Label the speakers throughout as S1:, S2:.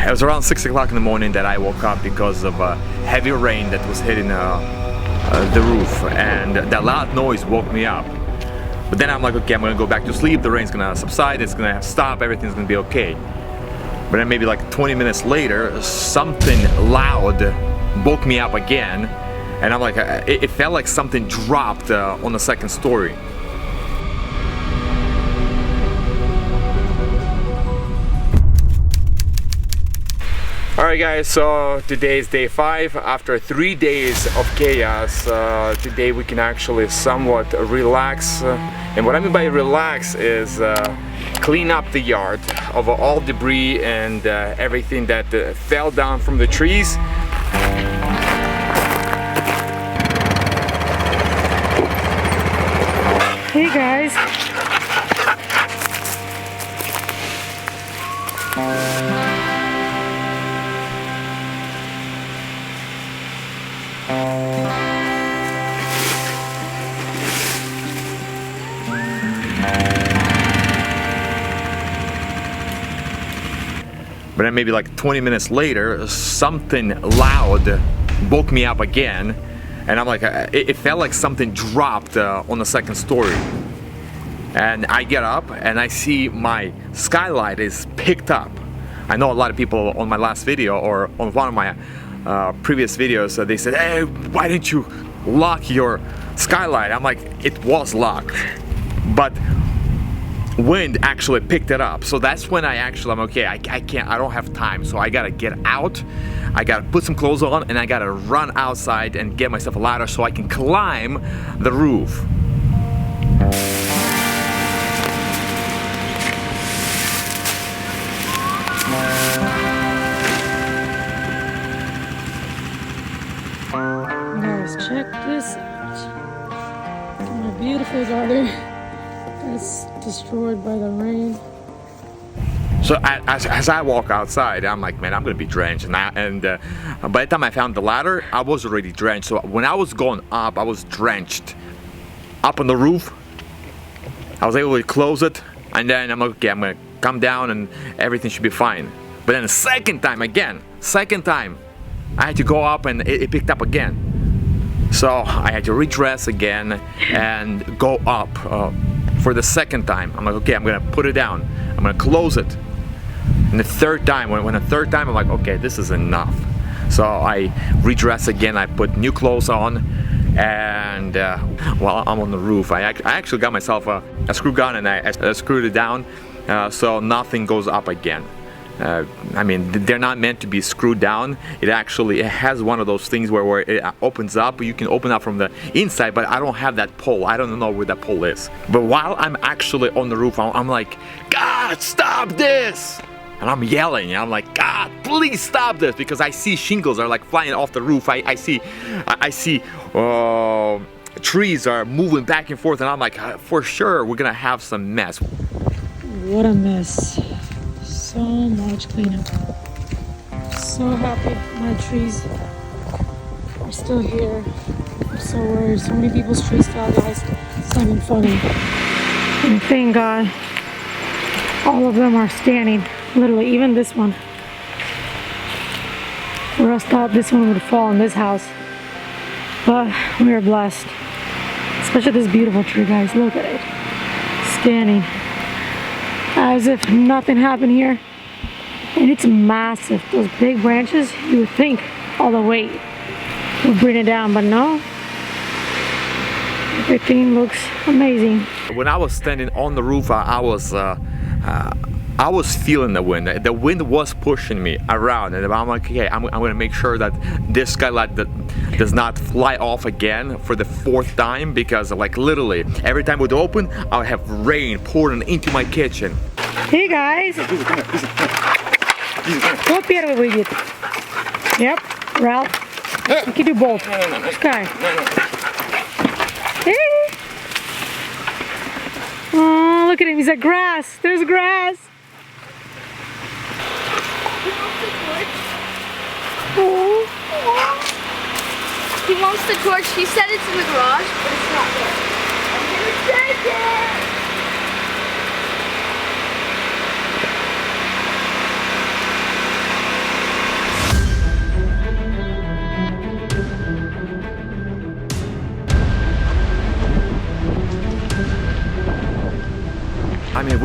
S1: It was around 6 o'clock in the morning that I woke up because of heavy rain that was hitting the roof, and that loud noise woke me up. But then I'm like, okay, I'm gonna go back to sleep, the rain's gonna subside, it's gonna stop, everything's gonna be okay. But then maybe like 20 minutes later, something loud woke me up again, and I'm like, it felt like something dropped on the second story. Alright guys, so today is day 5. After 3 days of chaos, today we can actually somewhat relax. And what I mean by relax is clean up the yard of all debris and everything that fell down from the trees.
S2: Hey guys.
S1: But then maybe like 20 minutes later, something loud woke me up again, and I'm like, it felt like something dropped on the second story. And I get up and I see my skylight is picked up. I know a lot of people on my last video or on one of my previous videos, they said, hey, why didn't you lock your skylight? I'm like, it was locked, but wind actually picked it up. So that's when I'm okay, I don't have time, so I gotta get out, I gotta put some clothes on, and I gotta run outside and get myself a ladder so I can climb the roof.
S2: Guys, check this out. My beautiful garden that's destroyed by the rain.
S1: So as I walk outside, I'm like, man, I'm gonna be drenched. And by the time I found the ladder, I was already drenched. So when I was going up, I was drenched. Up on the roof, I was able to close it, and then I'm like, okay, I'm gonna come down and everything should be fine. But then the second time, I had to go up and it picked up again. So I had to redress again and go up for the second time. I'm like, okay, I'm gonna put it down. I'm gonna close it. And the third time, when the third time, I'm like, okay, this is enough. So I redress again, I put new clothes on, and while I'm on the roof, I actually got myself a screw gun and I screwed it down so nothing goes up again. I mean, they're not meant to be screwed down. It has one of those things where it opens up. You can open up from the inside, but I don't have that pole. I don't know where that pole is. But while I'm actually on the roof, I'm like, God, stop this! And I'm yelling. I'm like, God, please stop this, because I see shingles are like flying off the roof. I see trees are moving back and forth, and I'm like, for sure we're gonna have some mess.
S2: What a mess. So much cleanup. So happy my trees are still here. I'm so worried. So many people's trees fell, guys. It's not even funny. And thank God all of them are standing. Literally, even this one. Or else thought this one would fall in this house. But we are blessed. Especially this beautiful tree, guys. Look at it. Standing. As if nothing happened here. And it's massive. Those big branches, you would think all the weight would bring it down, but no. Everything looks amazing.
S1: When I was standing on the roof, I was feeling the wind. The wind was pushing me around, and I'm like, okay, I'm gonna make sure that this skylight does not fly off again for the 4th time, because like literally every time it would open, I would have rain pouring into my kitchen.
S2: Hey guys! What первый выйдет? Yep, Ralph. You can do both. Sky. Hey! Oh, look at him. He's at grass. There's grass. Oh.
S3: He wants the torch. He said it's in the garage, but it's not there. I'm gonna take it!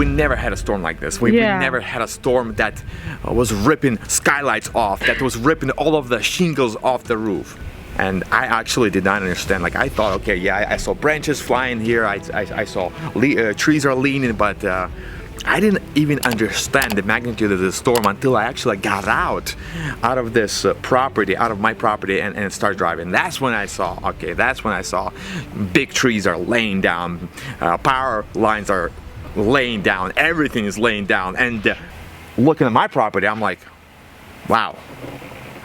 S1: we never had a storm like this. We never had a storm that was ripping skylights off, that was ripping all of the shingles off the roof. And I actually did not understand. Like, I thought, okay, yeah, I saw branches flying here, I saw trees are leaning, but I didn't even understand the magnitude of the storm until I actually got out of this property, out of my property, and started driving. That's when I saw, okay, that's when I saw big trees are laying down, power lines are laying down, everything is laying down. And looking at my property, I'm like, wow,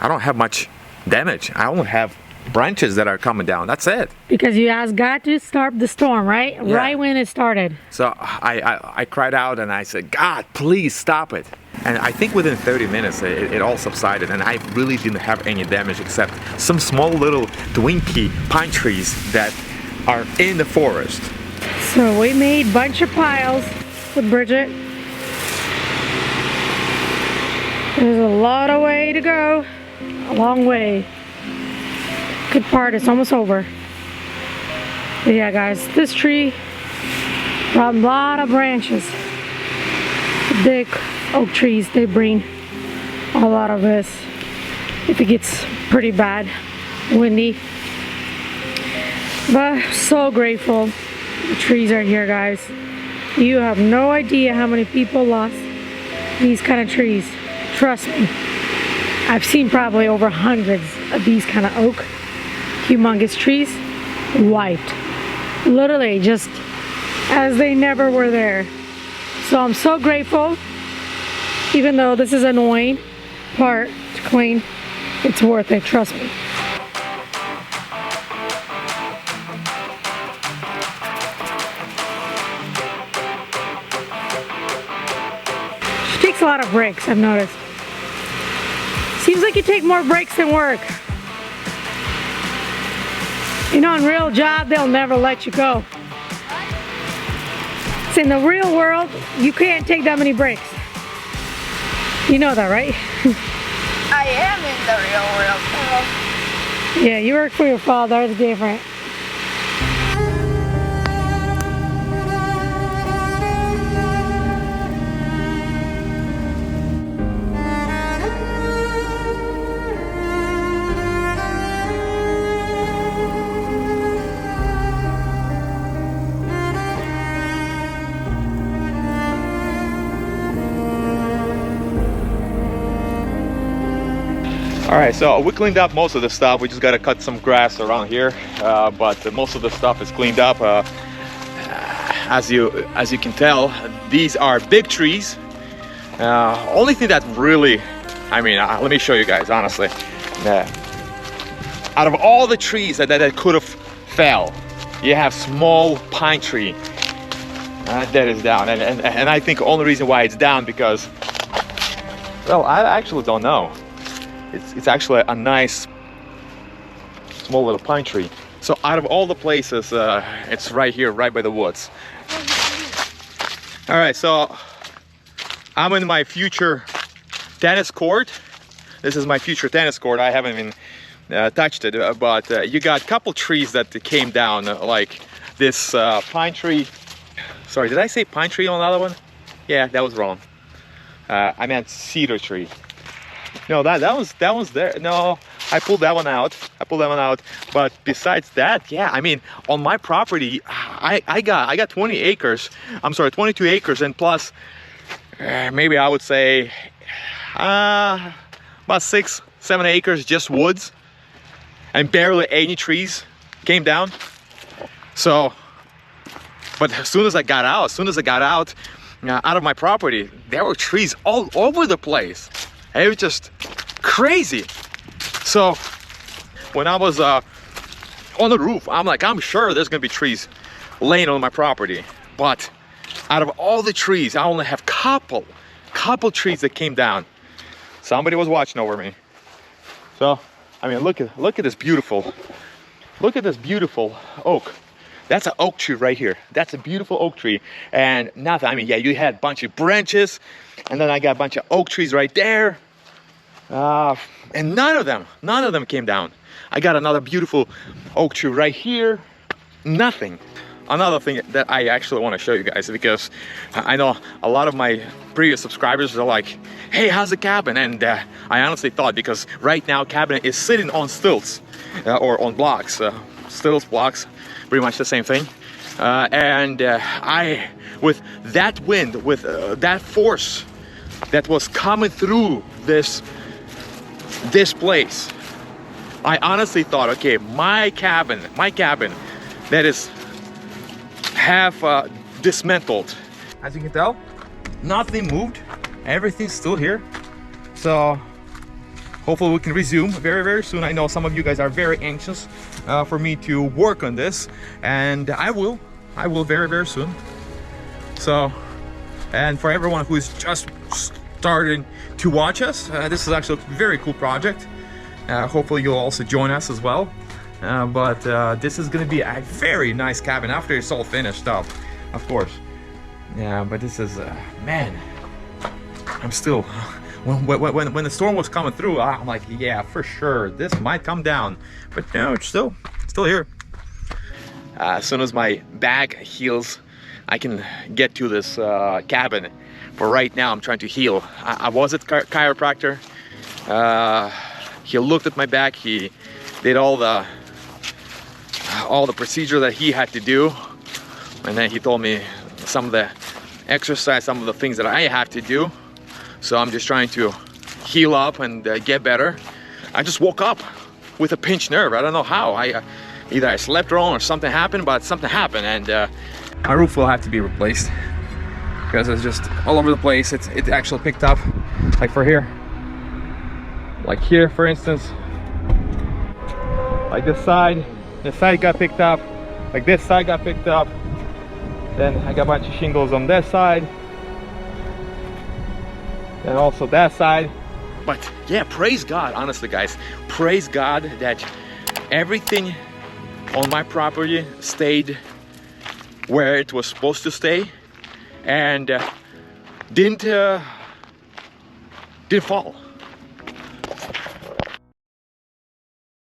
S1: I don't have much damage. I only have branches that are coming down. That's it.
S2: Because you asked God to start the storm, right?
S1: Yeah.
S2: Right when it started.
S1: So I cried out and I said, God, please stop it. And I think within 30 minutes it all subsided, and I really didn't have any damage except some small little twinkie pine trees that are in the forest.
S2: So we made a bunch of piles with Bridget. There's a lot of way to go. A long way. Good part, it's almost over. But yeah, guys, this tree brought a lot of branches. The big oak trees, they bring a lot of this if it gets pretty bad, windy. But so grateful the trees are here, guys. You have no idea how many people lost these kind of trees. Trust me. I've seen probably over hundreds of these kind of oak, humongous trees wiped. Literally just as they never were there. So I'm so grateful. Even though this is an annoying part to clean, it's worth it, trust me. She takes a lot of breaks, I've noticed. Seems like you take more breaks than work. You know, in real job, they'll never let you go. So in the real world, you can't take that many breaks. You know that, right?
S3: I am in the real world.
S2: Yeah, you work for your father, it's different.
S1: All right, so we cleaned up most of the stuff. We just got to cut some grass around here, but most of the stuff is cleaned up. As you can tell, these are big trees. Only thing that really, I mean, let me show you guys honestly. Out of all the trees that could have fell, you have small pine tree that is down, and I think the only reason why it's down because, well, I actually don't know. It's actually a nice small little pine tree. So out of all the places, it's right here, right by the woods. All right, so I'm in my future tennis court. This is my future tennis court. I haven't even touched it, but you got a couple trees that came down, like this pine tree. Sorry, did I say pine tree on the other one? Yeah, that was wrong. I meant cedar tree. No, that was there. No, I pulled that one out. But besides that, yeah, I mean, on my property, I got 20 acres. I'm sorry, 22 acres, and plus, maybe I would say about 6-7 acres just woods, and barely any trees came down. So, but as soon as I got out of my property, there were trees all over the place. It was just crazy. So when I was on the roof, I'm like, I'm sure there's gonna be trees laying on my property. But out of all the trees, I only have couple trees that came down. Somebody was watching over me. So, I mean, look at this beautiful oak. That's an oak tree right here. That's a beautiful oak tree. And nothing, I mean, yeah, you had a bunch of branches, and then I got a bunch of oak trees right there. And none of them came down. I got another beautiful oak tree right here. Nothing. another thing that I actually want to show you guys, because I know a lot of my previous subscribers are like, hey, how's the cabin? And I honestly thought, because right now cabin is sitting on stilts or on blocks, stilts, blocks, pretty much the same thing. I, with that wind, with that force that was coming through this place, I honestly thought, okay, my cabin that is half dismantled. As you can tell, nothing moved, everything's still here. So hopefully we can resume very, very soon. I know some of you guys are very anxious for me to work on this, and I will very, very soon. So, and for everyone who's just starting to watch us, this is actually a very cool project. Hopefully you'll also join us as well. But this is gonna be a very nice cabin after it's all finished up, of course. Yeah, but this is, man, I'm still, when the storm was coming through, I'm like, yeah, for sure, this might come down. But no, it's still here. As soon as my back heals, I can get to this cabin. For right now, I'm trying to heal. I was at chiropractor. He looked at my back. He did all the procedure that he had to do, and then he told me some of the exercise, some of the things that I have to do. So I'm just trying to heal up and get better. I just woke up with a pinched nerve. I don't know how. Either I slept wrong or something happened, but something happened, and my roof will have to be replaced because it's just all over the place. It actually picked up, like for here, like here, for instance, like this side got picked up, like this side got picked up. Then I got a bunch of shingles on this side, and also that side. But yeah, praise God, honestly guys, praise God that everything on my property stayed where it was supposed to stay, and didn't fall.